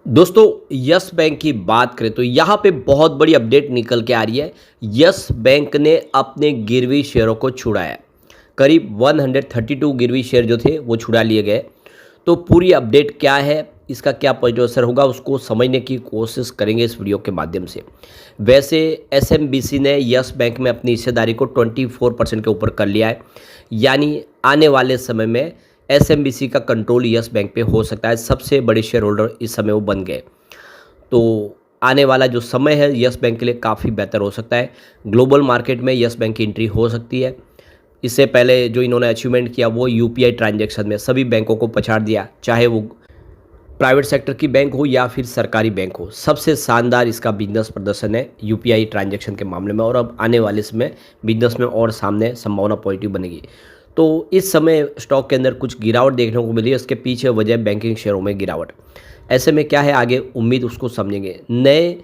दोस्तों, yes bank की बात करें तो यहाँ पे बहुत बड़ी अपडेट निकल के आ रही है। यस बैंक ने अपने गिरवी शेयरों को छुड़ाया। करीब 132 गिरवी शेयर जो थे वो छुड़ा लिए गए। तो पूरी अपडेट क्या है, इसका क्या पॉजिटिव असर होगा, उसको समझने की कोशिश करेंगे इस वीडियो के माध्यम से। वैसे एसएमबीसी ने यस बैंक में अपनी हिस्सेदारी को 24% के ऊपर कर लिया है। यानी आने वाले समय में एसएमबीसी का कंट्रोल यस बैंक पे हो सकता है। सबसे बड़े शेयर होल्डर इस समय वो बन गए। तो आने वाला जो समय है यस बैंक के लिए काफ़ी बेहतर हो सकता है। ग्लोबल मार्केट में यस बैंक की एंट्री हो सकती है। इससे पहले जो इन्होंने अचीवमेंट किया वो यूपीआई ट्रांजैक्शन में सभी बैंकों को पछाड़ दिया, चाहे वो प्राइवेट सेक्टर की बैंक हो या फिर सरकारी बैंक हो। सबसे शानदार इसका बिजनेस प्रदर्शन है यूपीआई ट्रांजैक्शन के मामले में, और अब आने वाले समय बिजनेस में और सामने संभावना पॉजिटिव बनेगी। तो इस समय स्टॉक के अंदर कुछ गिरावट देखने को मिली है। इसके पीछे वजह बैंकिंग शेयरों में गिरावट। ऐसे में क्या है, आगे उम्मीद उसको समझेंगे। नए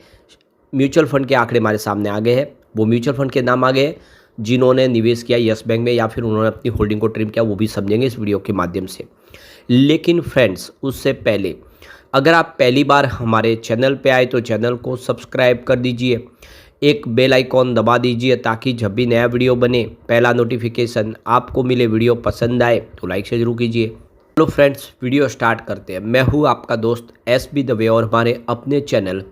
म्यूचुअल फंड के आंकड़े हमारे सामने आ गए हैं। वो म्यूचुअल फंड के नाम आ गए हैं जिन्होंने निवेश किया यस बैंक में या फिर उन्होंने अपनी होल्डिंग को ट्रिम किया, वो भी समझेंगे इस वीडियो के माध्यम से। लेकिन फ्रेंड्स, उससे पहले अगर आप पहली बार हमारे चैनल पे आए तो चैनल को सब्सक्राइब कर दीजिए, एक बेल आइकॉन दबा दीजिए ताकि जब भी नया वीडियो बने पहला नोटिफिकेशन आपको मिले। वीडियो पसंद आए तो लाइक से जरूर कीजिए। हेलो फ्रेंड्स, वीडियो स्टार्ट करते हैं। मैं हूँ आपका दोस्त एसबी दवे और हमारे अपने चैनल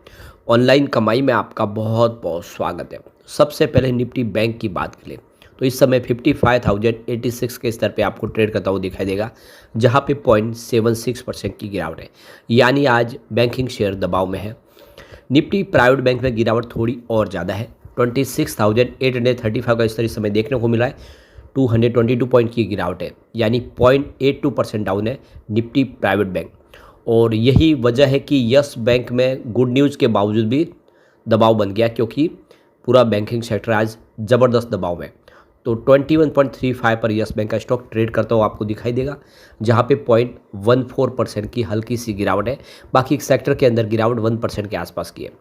ऑनलाइन कमाई में आपका बहुत बहुत स्वागत है। सबसे पहले निफ्टी बैंक की बात करें तो इस समय 55,086 के स्तर पे आपको ट्रेड करता हुआ दिखाई देगा, जहाँ पे 0.76% की गिरावट है। यानी आज बैंकिंग शेयर दबाव में है। निफ्टी प्राइवेट बैंक में गिरावट थोड़ी और ज़्यादा है। 26,835 का स्तर इस समय देखने को मिला है। 222 पॉइंट की गिरावट है, यानी 0.82% डाउन है निफ्टी प्राइवेट बैंक। और यही वजह है कि यस बैंक में गुड न्यूज़ के बावजूद भी दबाव बन गया, क्योंकि पूरा बैंकिंग सेक्टर आज ज़बरदस्त दबाव में। तो 21.35 पर यस बैंक का स्टॉक ट्रेड करता हुआ आपको दिखाई देगा, जहां पे 0.14% की हल्की सी गिरावट है। बाकी सेक्टर के अंदर गिरावट 1% के आसपास की है।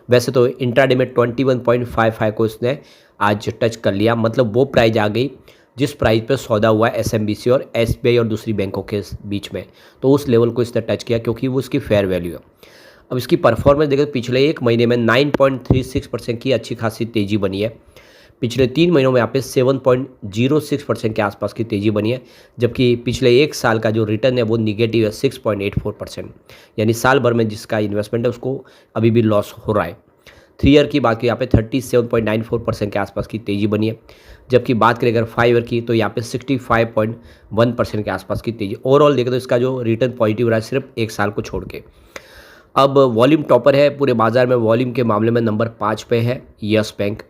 वैसे तो इंट्राडे में 21.55 को इसने आज टच कर लिया, मतलब वो प्राइस आ गई जिस प्राइस पे सौदा हुआ है एसएमबीसी और एसबीआई और दूसरी बैंकों के बीच में। तो उस लेवल को इसने टच किया क्योंकि वो उसकी फेयर वैल्यू है। अब इसकी परफॉर्मेंस देखें तो पिछले एक महीने में 9.36% की अच्छी खासी तेज़ी बनी है। पिछले 3 महीनों में यहाँ पे 7.06% के आसपास की तेज़ी बनी है, जबकि पिछले एक साल का जो रिटर्न है वो निगेटिव है 6.84%। यानी साल भर में जिसका इन्वेस्टमेंट है उसको अभी भी लॉस हो रहा है। 3 ईयर की बात की यहाँ पे 37.94% के आसपास की तेज़ी बनी है, जबकि बात करें अगर 5 ईयर की तो यहाँ पे 65.1% के आसपास की तेज़ी। ओवरऑल देखें तो इसका जो रिटर्न पॉजिटिव रहा है सिर्फ एक साल को छोड़ के। अब वॉल्यूम टॉपर है पूरे बाजार में, वॉल्यूम के मामले में नंबर 5 पे है यस बैंक।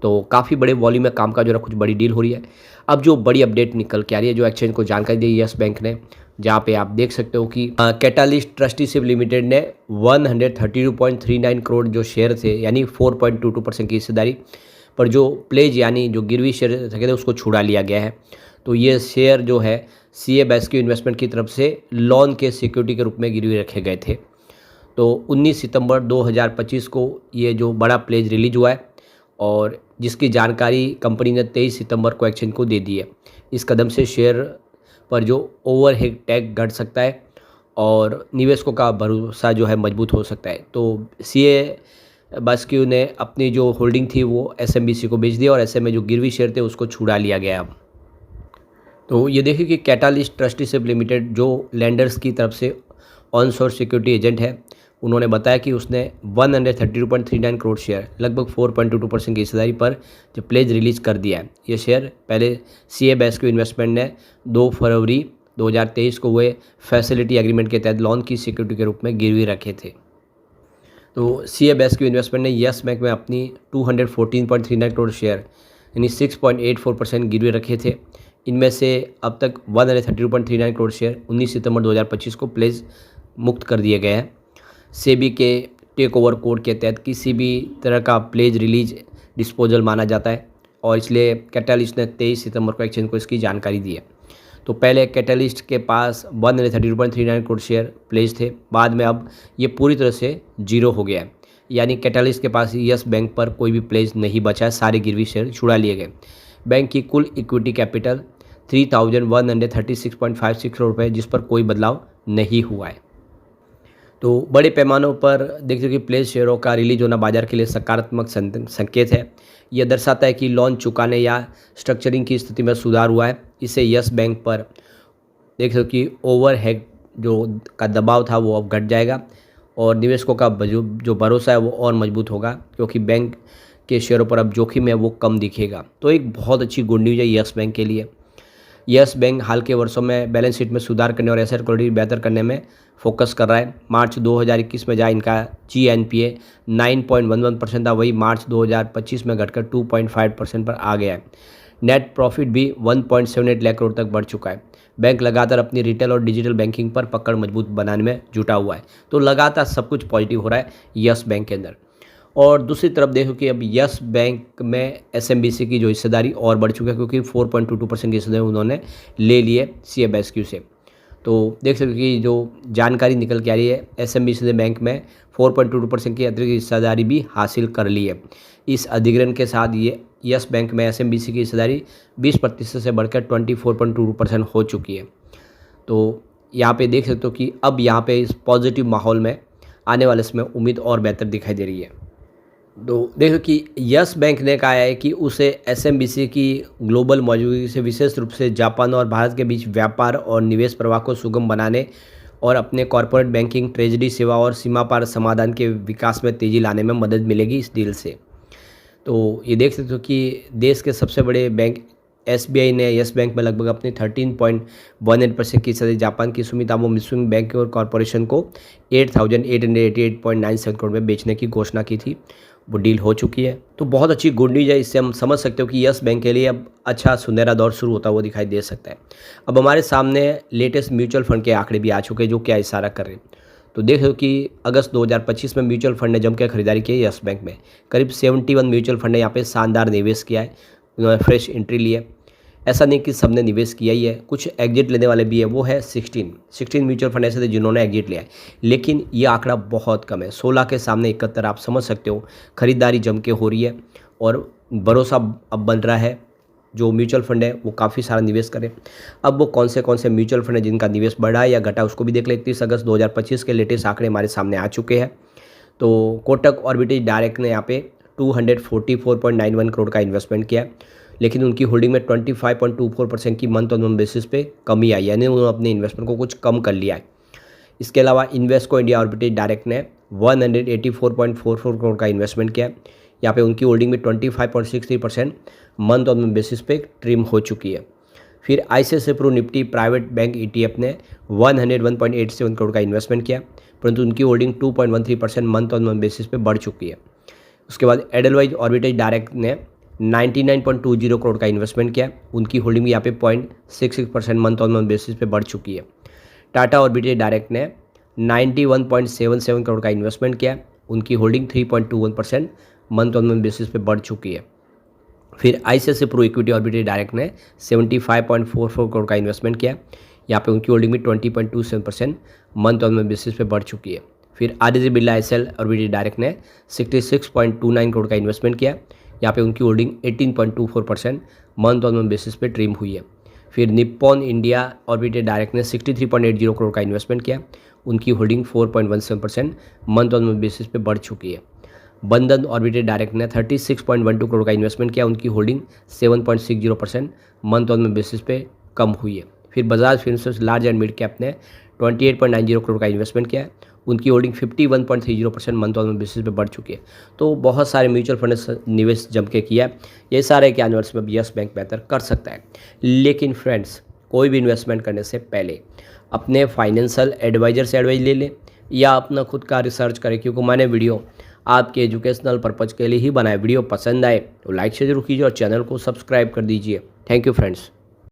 तो काफ़ी बड़े वॉल्यूम में काम का जो है कुछ बड़ी डील हो रही है। अब जो बड़ी अपडेट निकल के आ रही है, जो एक्सचेंज को जानकारी दी यस बैंक ने, जहाँ पे आप देख सकते हो कि कैटालिस्ट ट्रस्टीशिप लिमिटेड ने 132.39 करोड़ जो शेयर थे, यानी 4.22% की हिस्सेदारी पर जो प्लेज यानी जो गिरवी शेयर थे उसको छुड़ा लिया गया है। तो ये शेयर जो है सीए बेस्क्यू इन्वेस्टमेंट की तरफ से लोन के सिक्योरिटी के रूप में गिरवी रखे गए थे। तो 19 सितंबर 2025 को ये जो बड़ा प्लेज रिलीज हुआ है, और जिसकी जानकारी कंपनी ने 23 सितंबर को एक्सचेंज को दे दी है। इस कदम से शेयर पर जो ओवरहेड टैग घट सकता है और निवेशकों का भरोसा जो है मजबूत हो सकता है। तो सीए बास्क्यू ने अपनी जो होल्डिंग थी वो एसएमबीसी को बेच दिया और ऐसे में जो गिरवी शेयर थे उसको छुड़ा लिया गया। अब तो ये देखिए कि कैटालिस्ट ट्रस्टीशिप लिमिटेड जो लैंडर्स की तरफ से ऑनशोर सिक्योरिटी एजेंट है, उन्होंने बताया कि उसने 132.39 करोड़ शेयर, लगभग 4.22% की हिस्सेदारी पर जो प्लेज रिलीज कर दिया है। ये शेयर पहले सीए बेस्क्यू इन्वेस्टमेंट ने 2 फरवरी 2023 को हुए फैसिलिटी एग्रीमेंट के तहत लोन की सिक्योरिटी के रूप में गिरवी रखे थे। तो सीए बेस्क्यू इन्वेस्टमेंट ने यस बैंक में अपनी 214.39 करोड़ शेयर यानी 6.84% गिरवी रखे थे। इनमें से अब तक 132.39 करोड़ शेयर 19 सितंबर 2025 को प्लेज मुक्त कर दिए गए हैं। सेबी के टेक ओवर कोड के तहत किसी भी तरह का प्लेज रिलीज डिस्पोजल माना जाता है, और इसलिए कैटालिस्ट ने 23 सितंबर को एक्सचेंज को इसकी जानकारी दी है। तो पहले कैटालिस्ट के पास 132.39 करोड़ शेयर प्लेज थे, बाद में अब ये पूरी तरह से जीरो हो गया है। यानी कैटालिस्ट के पास यस बैंक पर कोई भी प्लेज नहीं बचा है, सारे गिरवी शेयर छुड़ा लिए गए। बैंक की कुल इक्विटी कैपिटल 3,136.56 करोड़ रुपये, जिस पर कोई बदलाव नहीं हुआ है। तो बड़े पैमानों पर देखते कि प्लेस शेयरों का रिलीज होना बाजार के लिए सकारात्मक संकेत है। यह दर्शाता है कि लोन चुकाने या स्ट्रक्चरिंग की स्थिति में सुधार हुआ है। इससे यस बैंक पर देख सकते हो कि ओवरहेड जो का दबाव था वो अब घट जाएगा और निवेशकों का जो भरोसा है वो और मजबूत होगा, क्योंकि बैंक के शेयरों पर अब जोखिम है वो कम दिखेगा। तो एक बहुत अच्छी गुड न्यूज़ है यस बैंक के लिए। यस बैंक हाल के वर्षों में बैलेंस शीट में सुधार करने और एसेट क्वालिटी बेहतर करने में फोकस कर रहा है। मार्च 2021 में जहाँ इनका GNPA 9.11% था, वही मार्च 2025 में घटकर 2.5% पर आ गया है। नेट प्रॉफिट भी 1.78 लाख करोड़ तक बढ़ चुका है। बैंक लगातार अपनी रिटेल और डिजिटल बैंकिंग पर पकड़ मजबूत बनाने में जुटा हुआ है। तो लगातार सब कुछ पॉजिटिव हो रहा है यस बैंक के अंदर। और दूसरी तरफ देखो कि अब यस बैंक में SMBC की जो हिस्सेदारी और बढ़ चुकी है, क्योंकि 4.22% की हिस्सेदारी उन्होंने ले लिए CFSQ से। तो देख सकते हो कि जो जानकारी निकल के आ रही है, SMBC ने बैंक में 4.22% की अतिरिक्त हिस्सेदारी भी हासिल कर ली है। इस अधिग्रहण के साथ ये यस बैंक में SMBC की हिस्सेदारी 20% से बढ़कर 24.22% हो चुकी है। तो यहाँ पे देख सकते हो कि अब यहाँ पे इस पॉजिटिव माहौल में आने वाले समय उम्मीद और बेहतर दिखाई दे रही है। तो देखो कि यस बैंक ने कहा है कि उसे SMBC की ग्लोबल मौजूदगी से विशेष रूप से जापान और भारत के बीच व्यापार और निवेश प्रवाह को सुगम बनाने और अपने कॉरपोरेट बैंकिंग, ट्रेजरी सेवा और सीमा पार समाधान के विकास में तेज़ी लाने में मदद मिलेगी इस डील से। तो ये देख सकते हो कि देश के सबसे बड़े बैंक SBI ने यस बैंक में लगभग अपनी 13.18% की हिस्सेदारी जापान की सुमितोमो मित्सुबिशी बैंक और कॉरपोरेशन को 8,888.97 करोड़ में बेचने की घोषणा की थी। वो डील हो चुकी है। तो बहुत अच्छी गुड न्यूज़ है। इससे हम समझ सकते हो कि यस बैंक के लिए अब अच्छा सुनहरा दौर शुरू होता हुआ दिखाई दे सकता है। अब हमारे सामने लेटेस्ट म्यूचुअल फंड के आंकड़े भी आ चुके हैं जो क्या इशारा कर रहे हैं। तो देख लो कि अगस्त 2025 में म्यूचुअल फंड ने जमकर खरीदारी की है यस बैंक में। करीब 71 म्यूचुअल फंड ने यहाँ पे शानदार निवेश किया है। उन्होंने फ्रेश एंट्री ली है। ऐसा नहीं कि सबने निवेश किया ही है, कुछ एग्जिट लेने वाले भी है। वो है 16 म्यूचुअल फंड ऐसे थे जिन्होंने एग्जिट लिया है, लेकिन ये आंकड़ा बहुत कम है। 16 के सामने 71। आप समझ सकते हो खरीदारी जम के हो रही है और भरोसा अब बन रहा है जो म्यूचुअल फंड है वो काफ़ी सारा निवेश करें। अब वो कौन से म्यूचुअल फंड है जिनका निवेश बढ़ा या घटा उसको भी देख ले। 31 अगस्त 2025 के लेटेस्ट आंकड़े हमारे सामने आ चुके हैं। तो कोटक ऑर्बिटेज डायरेक्ट ने यहाँ पे 244.91 करोड़ का इन्वेस्टमेंट किया है, लेकिन उनकी होल्डिंग में 25.24% की मंथ ऑन मंथ बेसिस पे कमी आई, यानी उन्होंने अपने इन्वेस्टमेंट को कुछ कम कर लिया है। इसके अलावा इन्वेस्टको इंडिया ऑर्बिटेज डायरेक्ट ने 184.44 करोड़ का इन्वेस्टमेंट किया है। यहाँ पे उनकी होल्डिंग में 25.63% मंथ ऑन मंथ बेसिस पे ट्रिम हो चुकी है। फिर ICICI Pru Nifty private bank ETF ने 101.87 करोड़ का इन्वेस्टमेंट किया, परंतु उनकी holding 2.13% month on month basis पे बढ़ चुकी है। उसके बाद एडलवाइज ऑर्बिटेज डायरेक्ट ने 99.20 करोड़ का इन्वेस्टमेंट किया, उनकी होल्डिंग यहाँ पे 0.66% मंथ ऑन मंथ बेसिस पे बढ़ चुकी है। टाटा ऑर्बिटेज डायरेक्ट ने 91.77 करोड़ का इन्वेस्टमेंट किया, उनकी holding 3.21% month on month basis पे बढ़ चुकी है। फिर ICICI प्रू इक्विटी ऑर्बिटेज डायरेक्ट ने 75.44 करोड़ का इन्वेस्टमेंट किया, यहाँ पे उनकी होल्डिंग भी 20.27% मंथ ऑन मंथ बेसिस पे बढ़ चुकी है। फिर आदित्य बिरला SL ऑर्बिटेज डायरेक्ट ने 66.29 करोड़ का इन्वेस्टमेंट किया, यहाँ पे उनकी holding 18.24% month on month basis पे ट्रिम हुई है। फिर निप्पॉन इंडिया ऑर्बिटेज डायरेक्ट ने 63.80 करोड़ का इन्वेस्टमेंट किया, उनकी holding 4.17% month on month basis पे बढ़ चुकी है। बंधन ऑर्बिटेज डायरेक्ट ने 36.12 करोड़ का इन्वेस्टमेंट किया, उनकी holding 7.60% month on month basis पे कम हुई है। फिर Bajaj Finserv large and mid cap ने 28.90 करोड़ का इन्वेस्टमेंट किया, उनकी holding 51.30% month on month basis पे बढ़ चुकी है। तो बहुत सारे म्यूचुअल फंड निवेश जम के किया है। ये सारे के आने वाले समय यस बैंक बेहतर कर सकता है। लेकिन फ्रेंड्स, कोई भी इन्वेस्टमेंट करने से पहले अपने फाइनेंशियल एडवाइजर से एडवाइस ले लें या अपना खुद का रिसर्च करें, क्योंकि मैंने वीडियो आपके एजुकेशनल पर्पज़ के लिए ही बनाया। वीडियो पसंद आए तो लाइक से जरूर कीजिए और चैनल को सब्सक्राइब कर दीजिए। Thank you friends.